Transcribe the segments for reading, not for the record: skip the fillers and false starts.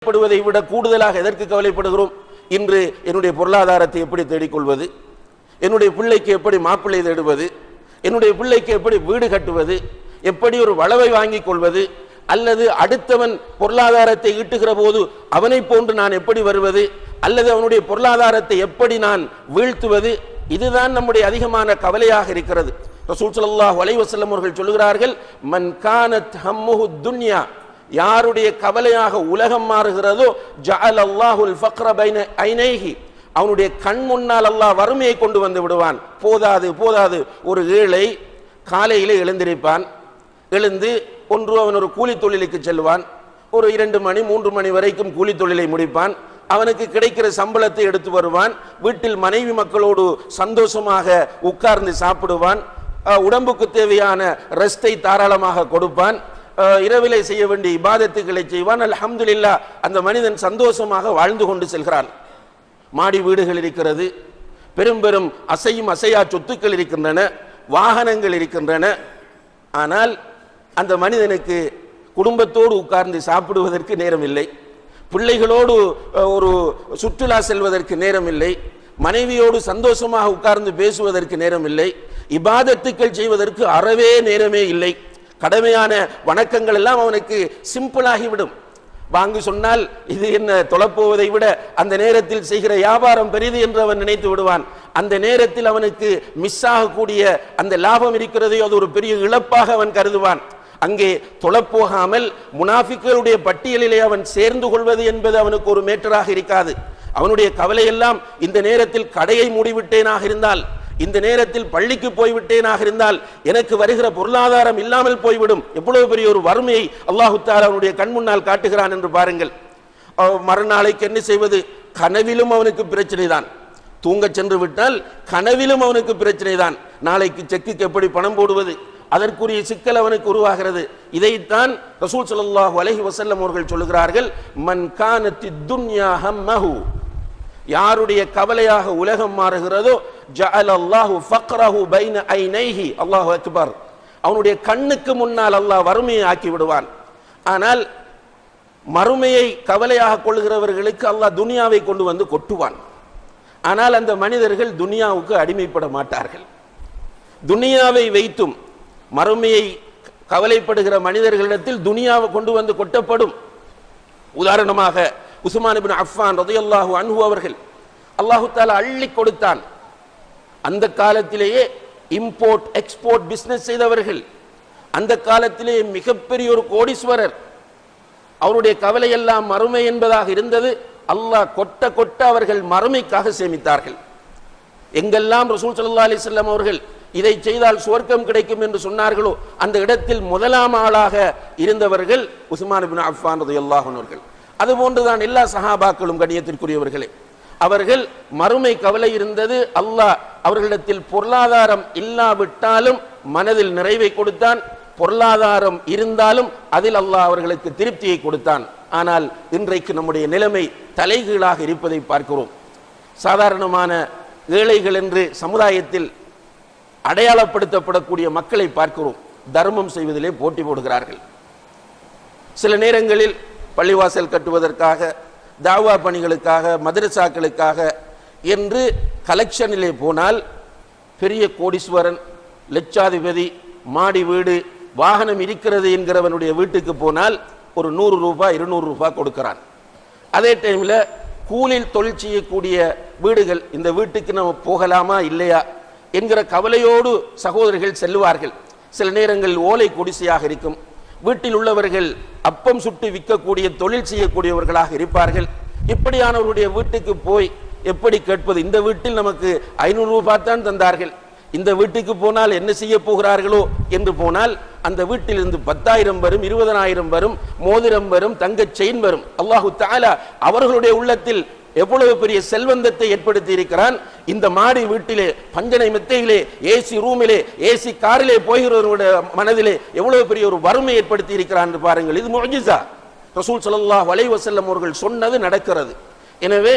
கவலைப்படுவதை விட கூடுதலாக எதற்கு கவலைப்படுகிறோம்? இன்று என்னுடைய பொருளாதாரத்தை எப்படி தேடிக்கொள்வது, என்னுடைய பிள்ளைக்கு எப்படி மாப்பிள்ளை தேடுவது, என்னுடைய பிள்ளைக்கு எப்படி வீடு கட்டுவது, எப்படி ஒரு வளவை வாங்கிக் கொள்வது, அல்லது அடுத்தவன் பொருளாதாரத்தை ஈட்டுகிற போது அவனை போன்று நான் எப்படி வருவது, அல்லது அவனுடைய பொருளாதாரத்தை எப்படி நான் வீழ்த்துவது, இதுதான் நம்முடைய அதிகமான கவலையாக இருக்கிறது. ரசூல் ஸல்லல்லாஹு அலைஹி வஸல்லம் அவர்கள் சொல்கிறார்கள், மன் கானத் ஹம்முஹு துன்யா, யாருடைய கவலையாக உலகம் மாறுகிறதோ ஜஅலல்லாஹுல் ஃபக்ர பைன ஐனைஹி, அவனுடைய கண் முன்னால் அல்லாஹ் வறுமையை கொண்டு வந்து விடுவான். போதாது ஒரு ஏழை காலையிலே எழுந்திருப்பான், எழுந்து ஒன்று அவன் ஒரு கூலி தொழிலுக்கு செல்வான், ஒரு 2 மணி 3 மணி வரைக்கும் கூலி தொழிலை முடிப்பான், அவனுக்கு கிடைக்கிற சம்பளத்தை எடுத்து வருவான், வீட்டில் மனைவி மக்களோடு சந்தோஷமாக உட்கார்ந்து சாப்பிடுவான், உடம்புக்கு தேவையான ரெஸ்டை தாராளமாக கொடுப்பான், இரவிலே செய்ய வேண்டிய இபாதத்துக்களை செய்வான். அல்ஹம்துலில்லாஹ், அந்த மனிதன் சந்தோஷமாக வாழ்ந்து கொண்டு செல்கிறான். மாடி வீடுகள் இருக்கிறது, பெரும் பெரும் அசையும் அசையா சொத்துக்கள் இருக்கின்றன, வாகனங்கள் இருக்கின்றன. ஆனால் அந்த மனிதனுக்கு குடும்பத்தோடு உட்கார்ந்து சாப்பிடுவதற்கு நேரம் இல்லை, பிள்ளைகளோடு ஒரு சுற்றுலா செல்வதற்கு நேரம் இல்லை, மனைவியோடு சந்தோஷமாக உட்கார்ந்து பேசுவதற்கு நேரம் இல்லை, இபாதத்துக்கள் செய்வதற்கு அறவே நேரமே இல்லை. கடமையான வணக்கங்கள் எல்லாம் அவனுக்கு சிம்பிளாகிவிடும். வாங்கு சொன்னால் இது என்ன தொலைப்போவதை விட அந்த நேரத்தில் செய்கிற வியாபாரம் பெரிது என்று அவன் நினைத்து விடுவான். அந்த நேரத்தில் அவனுக்கு மிஸ் ஆகக்கூடிய அந்த லாபம் இருக்கிறதோ அது ஒரு பெரிய இழப்பாக அவன் கருதுவான். அங்கே தொலைப்போகாமல் முனாஃபிக்குகளுடைய பட்டியலிலே அவன் சேர்ந்து கொள்வது என்பது அவனுக்கு ஒரு மேட்டராக இருக்காது. அவனுடைய கவலையெல்லாம் இந்த நேரத்தில் கடையை மூடிவிட்டேனாக இருந்தால், இந்த நேரத்தில் பள்ளிக்கு போய்விட்டேனாக இருந்தால் எனக்கு வருகிற பொருளாதாரம் இல்லாமல் போய்விடும். எவ்வளவு பெரிய ஒரு வறுமையை அல்லாஹு தஆலா அவனுடைய கண் முன்னால் காட்டுகிறான் என்று பாருங்கள். மறுநாளைக்கு என்ன செய்வது? கனவிலும் அவனுக்கு பிரச்சனை தான். தூங்க சென்று விட்டால் கனவிலும் அவனுக்கு பிரச்சனை தான். நாளைக்கு செக்குக்கு எப்படி பணம் போடுவது, அதற்குரிய சிக்கல் அவனுக்கு உருவாகிறது. இதைத்தான் ரசூல் ஸல்லல்லாஹு அலைஹி வஸல்லம் அவர்கள் சொல்கிறார்கள், மன் கானத்தித் துன்யா ஹம்மஹு, யாருடைய கவலையாக உலகம் மாறுகிறதோ ஜஅலல்லாஹு ஃபக்ரஹு பைன ஐனைஹி, அல்லாஹு அக்பர், அவனுடைய கண்ணுக்கு முன்னால் அல்லாஹ் வறுமையை ஆக்கி விடுவான். ஆனால் மறுமையை கவலையாக கொள்கிறவர்களுக்கு அல்லாஹ் துனியாவை கொண்டு வந்து கொட்டுவான். ஆனால் அந்த மனிதர்கள் துனியாவுக்கு அடிமைப்பட மாட்டார்கள். துனியாவை வைத்தும் மறுமையை கவலைப்படுகிற மனிதர்களிடத்தில் துனியாவை கொண்டு வந்து கொட்டப்படும். உதாரணமாக உஸ்மான் இப்னு அஃபான் ரலியல்லாஹு அன்ஹு அவர்கள் அல்லாஹு தஆலா அள்ளி கொடுத்தான். அந்த காலத்திலேயே இம்போர்ட் எக்ஸ்போர்ட் பிசினஸ் செய்தவர்கள், அந்த காலத்திலேயே மிகப்பெரிய ஒரு கோடீஸ்வரர். அவருடைய கவலை எல்லாம் மறுமை என்பதாக இருந்தது. அல்லாஹ் கொட்ட கொட்ட அவர்கள் மறுமைக்காக சேமித்தார்கள். எங்கெல்லாம் ரசூல் ஸல்லல்லாஹு அலைஹி வஸல்லம் அவர்கள் இதை செய்தால் சுவர்க்கம் கிடைக்கும் என்று சொன்னார்களோ அந்த இடத்தில் முதலாம் ஆளாக இருந்தவர்கள் உஸ்மான் இப்னு அஃபான் ரலியல்லாஹு அன்ஹு அவர்கள். அதுபோன்றுதான் எல்லா சஹாபாக்களும் கண்ணியத்திற்குரியவர்களே, அவர்கள் மறுமை கவலை இருந்தது. அல்லாஹ் அவர்களிடத்தில் பொருளாதாரம் இல்லாவிட்டாலும் மனதில் நிறைவை கொடுத்தான், பொருளாதாரம் இருந்தாலும் அதில் அல்லாஹ் அவர்களுக்கு திருப்தியை கொடுத்தான். ஆனால் இன்றைக்கு நம்முடைய நிலைமை தலைகீழாக இருப்பதை பார்க்கிறோம். சாதாரணமான ஏழைகள் என்று சமுதாயத்தில் அடையாளப்படுத்தப்படக்கூடிய மக்களை பார்க்கிறோம். தர்மம் செய்வதிலே போட்டி போடுகிறார்கள். சில நேரங்களில் பள்ளிவாசல் கட்டுவதற்காக, தாவா பணிகளுக்காக, மதரசாக்களுக்காக என்று கலெக்ஷனிலே போனால் பெரிய கோடீஸ்வரன், லட்சாதிபதி, மாடி வீடு, வாகனம் இருக்கிறது என்கிறவனுடைய வீட்டுக்கு போனால் ஒரு 100 ரூபாய் 200 ரூபாய் கொடுக்கிறான். அதே டைமில் கூலில் தொழில் செய்யக்கூடிய வீடுகள், இந்த வீட்டுக்கு நம்ம போகலாமா இல்லையா என்கிற கவலையோடு சகோதரர்கள் செல்லுவார்கள். சில நேரங்களில் ஓலை குடிசையாக இருக்கும். வீட்டில் உள்ளவர்கள் அப்பம் சுட்டு விற்கக்கூடிய தொழில் செய்யக்கூடியவர்களாக இருப்பார்கள். இப்படியானவருடைய வீட்டுக்கு போய் எப்படி கேட்பது? இந்த வீட்டில் நமக்கு 500 ரூபாய் தான் தந்தார்கள், இந்த வீட்டுக்கு போனால் என்ன செய்ய போகிறார்களோ என்று போனால் அந்த வீட்டிலிருந்து 10,000 வரும், 20,000 வரும், மோதிரம் வரும், தங்க செயின் வரும். அல்லாஹு தஆலா அவர்களுடைய உள்ளத்தில் எவ்வளவு பெரிய செல்வந்தத்தை ஏற்படுத்தி இருக்கிறான். இந்த மாடி வீட்டிலே, பஞ்சனை மெத்தையிலே, ஏசி ரூமிலே, ஏசி காரிலே போகிறவருடைய மனதிலே எவ்வளவு பெரிய ஒரு வறுமை ஏற்படுத்தி இருக்கிறான் என்று பாருங்கள். இது முஅ்ஜிஸா. ரசூல் ஸல்லல்லாஹு அலைஹி வஸல்லம் அவர்கள் சொன்னது நடக்கிறது. எனவே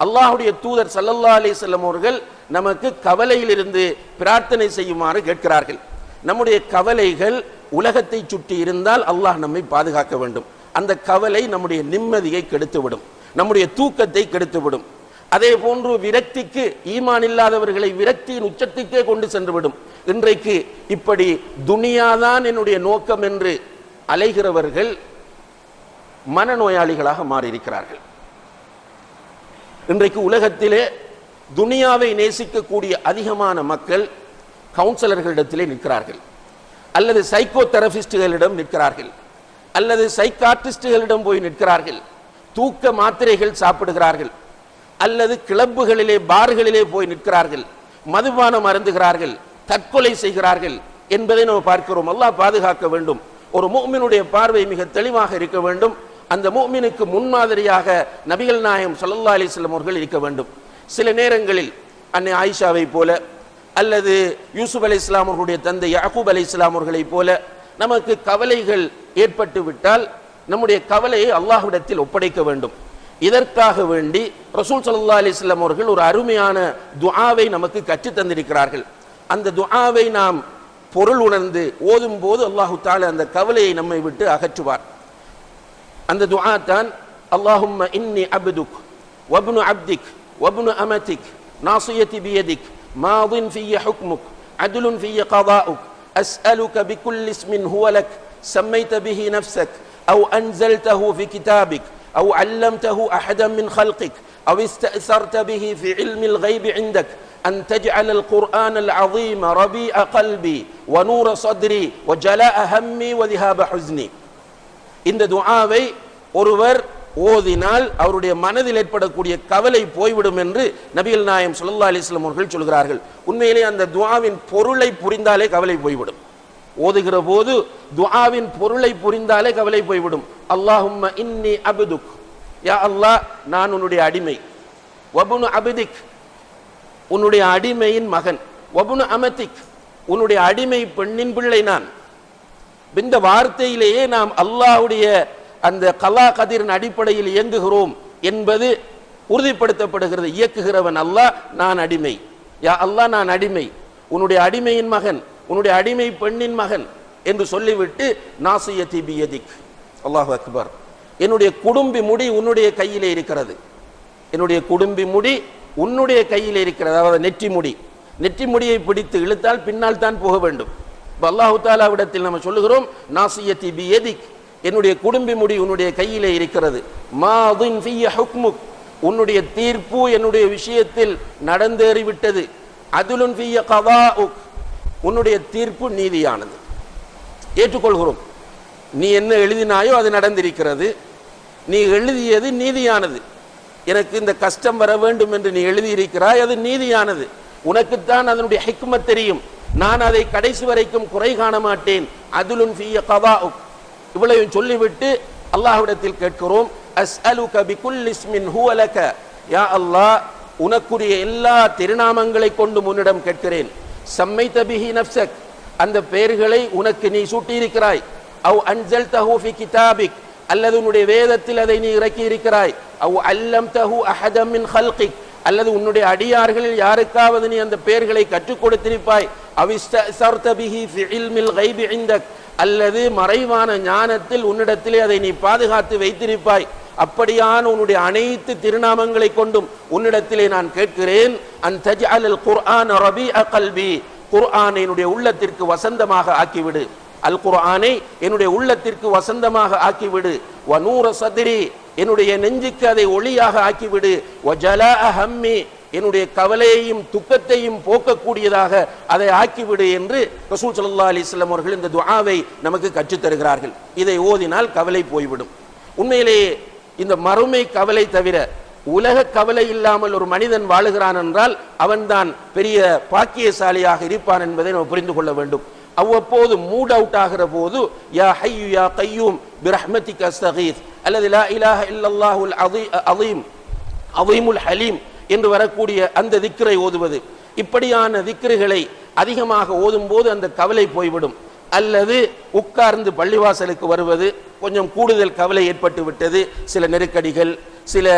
அல்லாஹ்வுடைய தூதர் ஸல்லல்லாஹு அலைஹி வஸல்லம் அவர்கள் நமக்கு கவலையிலிருந்து பிரார்த்தனை செய்யுமாறு கேட்கிறார்கள். நம்முடைய கவலைகள் உலகத்தை சுற்றி இருந்தால் அல்லாஹ் நம்மை பாதுகாக்க வேண்டும். அந்த கவலை நம்முடைய நிம்மதியை கெடுத்துவிடும், நம்முடைய தூக்கத்தை கெடுத்துவிடும். அதே போன்று விரக்திக்கு, ஈமான் இல்லாதவர்களை விரக்தியின் உச்சத்துக்கே கொண்டு சென்றுவிடும். இன்றைக்கு இப்படி துனியாதான் என்னுடைய நோக்கம் என்று அலைகிறவர்கள் மனநோயாளிகளாக மாறியிருக்கிறார்கள். இன்றைக்கு உலகத்திலே துனியாவை நேசிக்கக்கூடிய அதிகமான மக்கள் கவுன்சிலர்களிடத்திலே நிற்கிறார்கள், அல்லது சைக்கோ தெரபிஸ்டுகளிடம் நிற்கிறார்கள், அல்லது சைக்காட்ரிஸ்டுகளிடம் போய் நிற்கிறார்கள். தூக்க மாத்திரைகள் சாப்பிடுகிறார்கள், அல்லது கிளப்புகளிலே பார்களிலே போய் நிற்கிறார்கள், மதுபானம் அருந்துகிறார்கள், தற்கொலை செய்கிறார்கள் என்பதை நாம் பார்க்கிறோம். அல்லாஹ் பாதுகாக்க வேண்டும். ஒரு முஃமினுடைய பார்வை மிக தெளிவாக இருக்க வேண்டும். அந்த முஃமினுக்கு முன்மாதிரியாக நபிகள் நாயகம் ஸல்லல்லாஹு அலைஹி வஸல்லம் அவர்கள் இருக்க வேண்டும். சில நேரங்களில் அன்னை ஆயிஷாவை போல, அல்லது யூசுப் அலைஹிஸ்ஸலாம் அவர்களுடைய தந்தை யாக்கூப் அலைஹிஸ்ஸலாம் அவர்களைப் போல நமக்கு கவலைகள் ஏற்பட்டு விட்டால் நம்முடைய கவலையை அல்லாஹ்விடத்தில் ஒப்படைக்க வேண்டும். இதற்காக வேண்டி ரசூல் ஸல்லல்லாஹு அலைஹி வஸல்லம் அவர்கள் ஒரு அருமையான துஆவை நமக்கு கற்றுத் தந்திருக்கிறார்கள். அந்த துஆவை நாம் பொருள் உணர்ந்து ஓதும் போது அல்லாஹு தஆலா அந்த கவலையை நம்மை விட்டு அகற்றுவார். அந்த துஆ தான் அல்லாஹும்ம இன்னி அப்துக் வப்னு அப்திக் வப்னு அமதிக் நாசியதி பியதிக் மாதின் ஃபிய ஹுக்முக் அத்லுன் ஃபிய கதாஉக் அஸ்அலுக பிகுல்லி இஸ்மின் ஹுவ லக் சம்மைத பிஹி நஃப்ஸக் அவ் அன்ஸல்தஹு ஃபி கிதாபிக் أو علمته أحدا من خلقك أو استأثرت به في علم الغيب عندك أن تجعل القرآن العظيم ربيع قلبي ونور صدري وجلاء همي وذهاب حزني. இந்த துஆவை ஒருவர் ஓதினால் அவருடைய மனதில் ஏற்படக்கூடிய கவலை போய்விடும் என்று நபிகள் நாயகம் ஸல்லல்லாஹு அலைஹி வஸல்லம் அவர்கள் சொல்கிறார்கள். உண்மையிலே அந்த துஆவின் பொருளை புரிந்தாலே கவலை போய்விடும். ஓதுகிற போது துஆவின் பொருளை புரிந்தாலே கவலை போய்விடும். அல்லாஹும்ம இன்னி அப்துக், யா அல்லாஹ் நான் உன்னுடைய அடிமை, வப்னு அப்திக் உன்னுடைய அடிமையின் மகன், வப்னு அமதிக் உன்னுடைய அடிமை பெண்ணின் பிள்ளை நான். இந்த வார்த்தையிலேயே நாம் அல்லாஹ்வுடைய அந்த கலா கதிரின் அடிப்படையில் இயங்குகிறோம் என்பது உறுதிப்படுத்தப்படுகிறது. இயக்குகிறவன் அல்லாஹ், நான் அடிமை, யா அல்லாஹ் நான் அடிமை, உன்னுடைய அடிமையின் மகன், உன்னுடைய அடிமை பெண்ணின் மகன் என்று சொல்லிவிட்டு நாசியதி பியதிக், அல்லாஹு அக்பர், என்னுடைய குடும்பி முடி உன்னுடைய கையிலே இருக்கிறது, என்னுடைய குடும்பி முடி உன்னுடைய கையிலே இருக்கிறது. அதாவது நெற்றி முடி, நெற்றி முடியை பிடித்து இழுத்தால் பின்னால் தான் போக வேண்டும். இப்போ அல்லாஹு தஆலாவிடத்தில் நம்ம சொல்லுகிறோம் நாசியதி பியதிக், என்னுடைய குடும்பி முடி உன்னுடைய கையிலே இருக்கிறது. மாதின் ஃபிய ஹுக்முக், உன்னுடைய தீர்ப்பு என்னுடைய விஷயத்தில் நடந்தேறிவிட்டது. அதுலுன் ஃபிய கதாஉக், உன்னுடைய தீர்ப்பு நீதியானது, ஏற்றுக்கொள்கிறோம். நீ என்ன எழுதினாயோ அது நடந்திருக்கிறது, நீ எழுதியது நீதியானது. எனக்கு இந்த கஷ்டம் வர வேண்டும் என்று நீ எழுதியிருக்கிறாய், அது நீதியானது. உனக்குத்தான் அதனுடைய ஹிக்மத் தெரியும், நான் அதை கடைசி வரைக்கும் குறை காண மாட்டேன். அதுலுன் ஃபிய கதாஉக், இவ்வளவு சொல்லிவிட்டு அல்லாஹ்விடத்தில் கேட்கிறோம் அஸ்அலுக பிகுல்லி இஸ்மின் ஹுவ லக, யா அல்லாஹ் உனக்குரிய எல்லா திருநாமங்களை கொண்டு உன்னிடம் கேட்கிறேன். சம்மைத பிஹி நஃப்ஸக், அந்த பெயர்களை உனக்கு நீ சூட்டியிருக்கிறாய். அவ் அன்ஸல்தஹு ஃபி கிதாபிக், அல்லது உன்னுடைய வேதத்தில் அதை நீ இறக்கி இருக்கிறாய். அவ் அல்லம்தஹு அஹதம் மின் ஹல்கிக், அல்லது உன்னுடைய அடியார்களில் யாருக்காவது நீ அந்த பெயர்களை கற்றுக் கொடுத்திருப்பாய். அவ் இஸ்தஅஸர்த பிஹி ஃபி இல்மில் கைபி இந்தக், அல்லது மறைவான ஞானத்தில் உன்னிடத்திலே அதை நீ பாதுகாத்து வைத்திருப்பாய். அப்படியான உன்னுடைய அனைத்து திருநாமங்களை கொண்டும் உன்னிடத்திலே நான் கேட்கிறேன். அன் தஜ்அல் குர்ஆன ரபீஅ கல்பி, குர்ஆனை என்னுடைய உள்ளத்திற்கு வசந்தமாக ஆக்கிவிடு. அல் குர்ஆனை என்னுடைய உள்ளத்திற்கு வசந்தமாக ஆக்கிவிடு. வ நூர சத்ரி, என்னுடைய நெஞ்சுக்கு அதை ஒளியாக ஆக்கிவிடு. வ ஜலாஅ ஹம்மி, என்னுடைய கவலையையும் துக்கத்தையும் போக்கக்கூடியதாக அதை ஆக்கிவிடு என்று ரசூல் ஸல்லல்லாஹு அலைஹி வஸல்லம் அவர்கள் இந்த துஆவை நமக்கு கற்றுத் தருகிறார்கள். இதை ஓதினால் கவலை போய்விடும். உண்மையிலேயே இந்த மறுமை கவலை தவிர உலக கவலை இல்லாமல் ஒரு மனிதன் வாழுகிறான் என்றால் அவன்தான் பெரிய பாக்கியசாலியாக இருப்பான் என்பதை நாம் புரிந்து கொள்ள வேண்டும். அவ்வப்போது மூட் அவுட் ஆகிற போது யா ஹய்யு யா கய்யூம் பிரஹ்மதிக அஸ்தகீஸ், அல்லது லா இலாஹ இல்லல்லாஹுல் அஸீம் அஸீமுல் ஹலீம் என்று வரக்கூடிய அந்த திக்ரை ஓதுவது, இப்படியான திக்ருகளை அதிகமாக ஓதும் போது அந்த கவலை போய்விடும். அல்லது உட்கார்ந்து பள்ளிவாசலுக்கு வருவது, கொஞ்சம் கூடுதல் கவலை ஏற்பட்டு விட்டது, சில நெருக்கடிகள், சில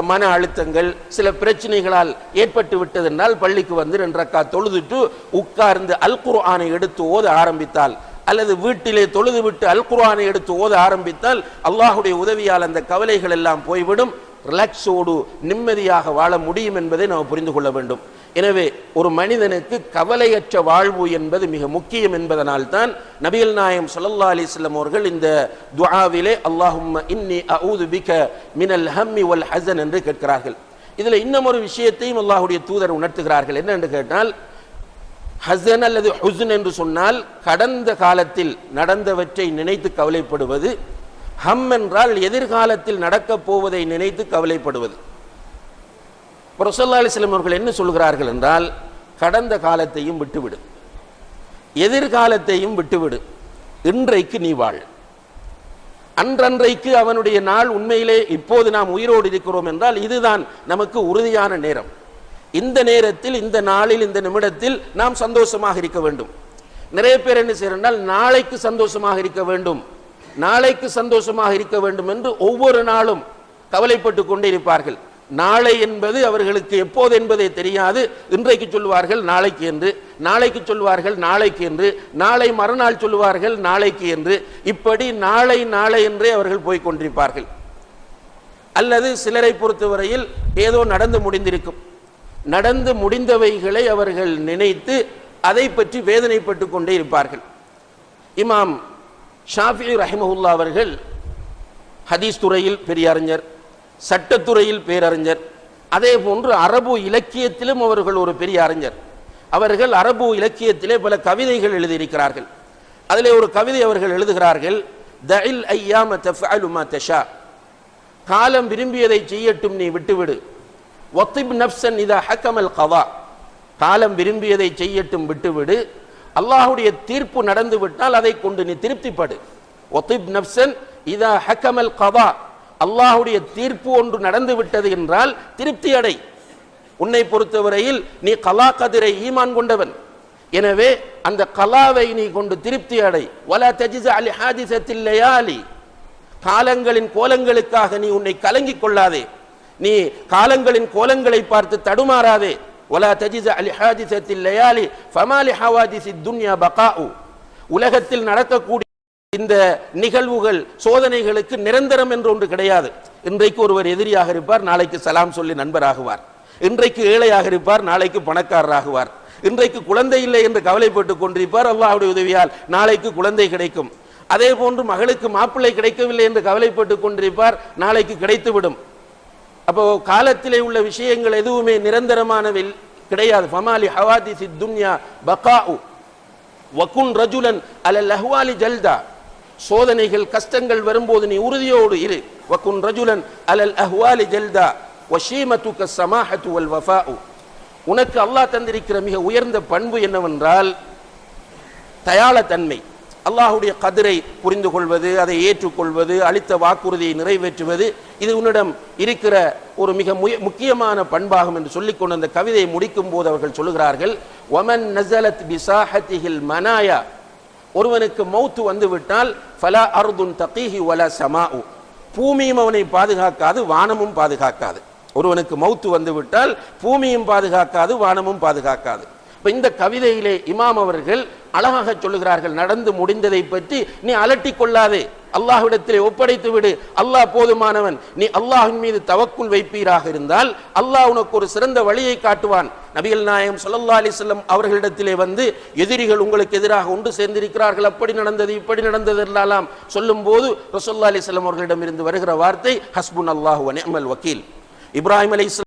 மன அழுத்தங்கள், சில பிரச்சனைகளால் ஏற்பட்டு விட்டதென்றால் பள்ளிக்கு வந்து 2 ரக்காத் தொழுதுட்டு உட்கார்ந்து அல் குர்ஆனை எடுத்து ஓத ஆரம்பித்தால் அல்லது வீட்டிலே தொழுது விட்டு அல் குர்ஆனை எடுத்து ஓத ஆரம்பித்தால் அல்லாஹுடைய உதவியால் அந்த கவலைகள் எல்லாம் போய்விடும். ரிலாக்ஸோடு நிம்மதியாக வாழ முடியும் என்பதை நாம் புரிந்து கொள்ள வேண்டும். எனவே ஒரு மனிதனுக்கு கவலையற்ற வாழ்வு என்பது மிக முக்கியம் என்பதனால் தான் நபிகள் நாயகம் ஸல்லல்லாஹு அலைஹி வஸல்லம் அவர்கள் இந்த துஆவிலே அல்லாஹும்ம இன்னி அஊது பிக மினல் ஹம்மி வல் ஹஸன் என்று கேட்கிறார்கள். இதில் இன்னும் ஒரு விஷயத்தையும் அல்லாஹ்வுடைய தூதர் உணர்த்துகிறார்கள். என்ன என்று கேட்டால், ஹஸன் அல்லது ஹுஸ்ன் என்று சொன்னால் கடந்த காலத்தில் நடந்தவற்றை நினைத்து கவலைப்படுவது, ஹம் என்றால் எதிர்காலத்தில் நடக்கப் போவதை நினைத்து கவலைப்படுவது. ரசூலுல்லாஹி அலைஹி வஸல்லம் அவர்கள் என்ன சொல்கிறார்கள் என்றால், கடந்த காலத்தையும் விட்டுவிடு, எதிர்காலத்தையும் விட்டுவிடு, இன்றைக்கு நீ வாழ். அன்றன்றைக்கு அவனுடைய நாள் உண்மையிலே இப்போது நாம் உயிரோடு இருக்கிறோம் என்றால் இதுதான் நமக்கு உறுதியான நேரம். இந்த நேரத்தில், இந்த நாளில், இந்த நிமிடத்தில் நாம் சந்தோஷமாக இருக்க வேண்டும். நிறைய பேர் என்ன செய்யறால், நாளைக்கு சந்தோஷமாக இருக்க வேண்டும், நாளைக்கு சந்தோஷமாக இருக்க வேண்டும் என்று ஒவ்வொரு நாளும் கவலைப்பட்டு கொண்டே இருப்பார்கள். நாளை என்பது அவர்களுக்கு எப்போது என்பதே தெரியாது. இன்றைக்கு சொல்வார்கள் நாளைக்கு என்று, நாளைக்கு சொல்வார்கள் நாளைக்கு என்று, நாளை மறுநாள் சொல்வார்கள் நாளைக்கு என்று, இப்படி நாளை நாளை என்றே அவர்கள் போய்கொண்டிருப்பார்கள். அல்லது சிலரை பொறுத்தவரையில் ஏதோ நடந்து முடிந்திருக்கும், நடந்து முடிந்தவைகளை அவர்கள் நினைத்து அதை பற்றி வேதனைப்பட்டு கொண்டே இருப்பார்கள். இமாம் ஷாஃபிஈ ரஹிமஹுல்லாஹ் அவர்கள் ஹதீஸ் துறையில் பெரிய அறிஞர், சட்டத்துறையில் பேரறிஞர், அதே போன்று அரபு இலக்கியத்திலும் அவர்கள் ஒரு பெரிய அறிஞர். அவர்கள் அரபு இலக்கியத்திலே பல கவிதைகள் எழுதியிருக்கிறார்கள். அதிலே ஒரு கவிதை அவர்கள் எழுதுகிறார்கள், தஇல் ஐயாம தஃஅலு மா தஷா, காலம் விரும்பியதை செய்யட்டும் நீ விட்டுவிடு, வத்திப் நஃப்ஸன் இதா ஹக்கமல் கதா, காலம் விரும்பியதை செய்யட்டும் விட்டுவிடு, அல்லாஹ்வுடைய தீர்ப்பு நடந்து விட்டால் அதை கொண்டு நீ திருப்திப்படு. வத்திப் நஃப்ஸன் இதா ஹக்கமல் கதா, அல்லாஹ்வுடைய தீர்ப்பு ஒன்று நடந்து விட்டது என்றால் திருப்தி அடை. உன்னை பொறுத்தவரையில் நீ கலா கதிரை ஈமான் கொண்டவன், எனவே அந்த கலாவை நீ கொண்டு திருப்தி அடை. வலா தஜ்ஸா லி ஹாதிஸத்தில் லயாலி, காலங்களின் கோலங்களுக்காக நீ உன்னை கலங்கிக் கொள்ளாதே, நீ காலங்களின் கோலங்களை பார்த்து தடுமாறாதே. வலா தஜ்ஸா லி ஹாதிஸத்தில் லயாலி ஃபமா லி ஹவாதிஸித் துன்யா பகாஉ, உலகத்தில் நடக்கக்கூடிய இந்த நிகழ்வுகள் சோதனைகளுக்கு நிரந்தரம் என்று ஒன்று கிடையாது. இன்றைக்கு ஒருவர் எதிரியாக இருப்பார், நாளைக்கு சலாம் சொல்லி நண்பராகுவார். இன்றைக்கு ஏழையாக இருப்பார், நாளைக்கு பணக்காரராகுவார். இன்றைக்கு குழந்தை இல்லை என்று கவலைப்பட்டு கொண்டிருப்பார், அல்லாஹ்வுடைய உதவியால் நாளைக்கு குழந்தை கிடைக்கும். அதே போன்று மகளுக்கு மாப்பிள்ளை கிடைக்கவில்லை என்று கவலைப்பட்டு கொண்டிருப்பார், நாளைக்கு கிடைத்துவிடும். அப்போ காலத்திலே உள்ள விஷயங்கள் எதுவுமே நிரந்தரமானவை கிடையாது. ஃபமாலி ஹவாதிஸித் துன்யா பகாஉ வகுன் ரஜுலன் அலல் அஹ்வாலி ஜல்தா, சோதனைகள் கஷ்டங்கள் வரும்போது நீ உறுதியோடு இரு. வகுன் ரஜுலன் அலல் அஹ்வாலி ஜல்தா வஷீமத்துக ஸமாஹத்து வல் வஃபாஉ, உனக்கு அல்லாஹ் தந்திருக்கிற மிக உயர்ந்த பண்பு என்னவென்றால் தயாளத்தன்மை. அல்லாஹ்வுடைய கதிரை புரிந்து கொள்வது, அதை ஏற்றுக்கொள்வது, அளித்த வாக்குறுதியை நிறைவேற்றுவது, இது உன்னிடம் இருக்கிற ஒரு மிக முக்கியமான பண்பாகும் என்று சொல்லிக்கொண்டு அந்த கவிதையை முடிக்கும் போது அவர்கள் சொல்லுகிறார்கள், வமன் நஸலத் பிசாஹத்திஹில் மனாயா, ஒருவனுக்கு மௌத்து வந்துவிட்டால் ஃபலா அர்துன் தகீஹி வலா ஸமாஉ, பூமியும் அவனை பாதுகாக்காது, வானமும் பாதுகாக்காது. ஒருவனுக்கு மௌத்து வந்துவிட்டால் பூமியும் பாதுகாக்காது, வானமும் பாதுகாக்காது. இப்போ இந்த கவிதையிலே இமாம் அவர்கள் அழகாக சொல்லுகிறார்கள், நடந்து முடிந்ததை பற்றி நீ அலட்டிக் கொள்ளாதே, அல்லாஹ்விடத்திலே ஒப்படைத்து விடு, அல்லாஹ் போதுமானவன். நீ அல்லாஹ்வின் மீது தவக்குல் வைப்பீராக இருந்தால் அல்லாஹ் உனக்கு ஒரு சிறந்த வழியை காட்டுவான். நபிகள் நாயகம் ஸல்லல்லாஹு அலைஹி வஸல்லம் அவர்களிடத்திலே வந்து எதிரிகள் உங்களுக்கு எதிராக ஒன்று சேர்ந்திருக்கிறார்கள், அப்படி நடந்தது இப்படி நடந்தது என்றெல்லாம் சொல்லும் போது ரசூலுல்லாஹி அலைஹி வஸல்லம் அவர்களிடமிருந்து வருகிற வார்த்தை ஹஸ்புனல்லாஹு வ நிஅமல் வக்கீல். இப்ராஹிம் அலைஹிஸ்ஸலாம்